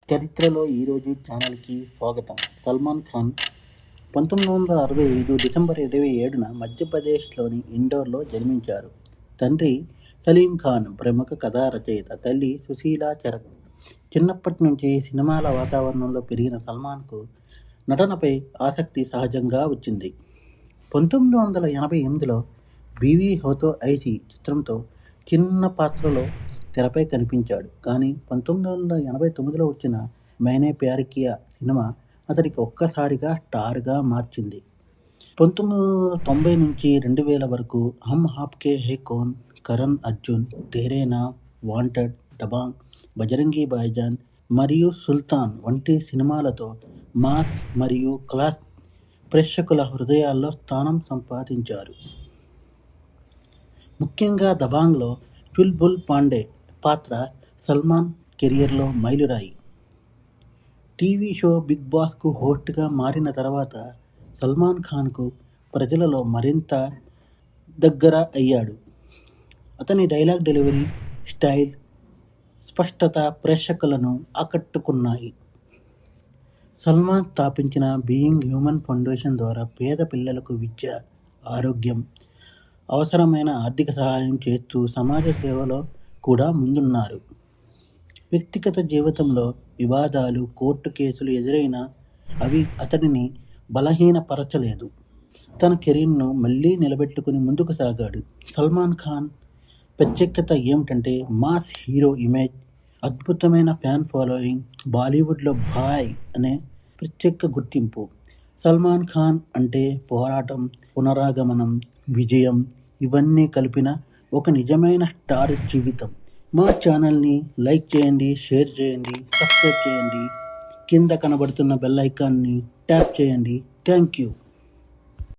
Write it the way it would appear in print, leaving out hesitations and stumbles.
చరిత్రలో ఈరోజు ఛానల్కి స్వాగతం. సల్మాన్ ఖాన్ 1965 డిసెంబర్ 27న మధ్యప్రదేశ్లోని ఇండోర్లో జన్మించారు. తండ్రి సలీం ఖాన్ ప్రముఖ కథా రచయిత, తల్లి సుశీలా చరణ్. చిన్నప్పటి నుంచి సినిమాల వాతావరణంలో పెరిగిన సల్మాన్కు నటనపై ఆసక్తి సహజంగా వచ్చింది. 1988లో బీవీ హోతో ఐసీ చిత్రంతో చిన్న పాత్రలో తెరపై కనిపించాడు. కానీ 1989లో వచ్చిన మైనే ప్యార్ కియా సినిమా అతడికి ఒక్కసారిగా స్టార్గా మార్చింది. 1990 నుంచి 2000 వరకు హమ్ ఆప్కే హై కౌన్, కరణ్ అర్జున్, తేరే నామ్, వాంటెడ్, దబాంగ్, బజరంగి భాయిజాన్ మరియు సుల్తాన్ వంటి సినిమాలతో మాస్ మరియు క్లాస్ ప్రేక్షకుల హృదయాల్లో స్థానం సంపాదించారు. ముఖ్యంగా దబాంగ్లో చుల్బుల్ పాండే పాత్ర సల్మాన్ కెరియర్లో మైలురాయి. టీవీ షో బిగ్ బాస్కు హోస్ట్గా మారిన తర్వాత సల్మాన్ ఖాన్కు ప్రజలలో మరింత దగ్గర అయ్యాడు. అతని డైలాగ్ డెలివరీ, స్టైల్, స్పష్టత ప్రేక్షకులను ఆకట్టుకున్నాయి. సల్మాన్ స్థాపించిన బీయింగ్ హ్యూమన్ ఫౌండేషన్ ద్వారా పేద పిల్లలకు విద్య, ఆరోగ్యం, అవసరమైన ఆర్థిక సహాయం చేస్తూ సమాజ సేవలో కూడా ముందున్నారు. వ్యక్తిగత జీవితంలో వివాదాలు, కోర్టు కేసులు ఎదురైనా అవి అతడిని బలహీనపరచలేదు. తన కెరీర్ను మళ్లీ నిలబెట్టుకుని ముందుకు సాగాడు. సల్మాన్ ఖాన్ ప్రత్యేకత ఏమిటంటే మాస్ హీరో ఇమేజ్, అద్భుతమైన ఫ్యాన్ ఫాలోయింగ్, బాలీవుడ్లో బాయ్ అనే ప్రత్యేక గుర్తింపు. సల్మాన్ ఖాన్ అంటే పోరాటం, పునరాగమనం, విజయం ఇవన్నీ కలిపిన ఒక నిజమైన స్టార్ జీవితం. మా ఛానల్ని లైక్ చేయండి, షేర్ చేయండి, సబ్స్క్రైబ్ చేయండి. కింద కనబడుతున్న బెల్ ఐకాన్ని ట్యాప్ చేయండి. Thank you.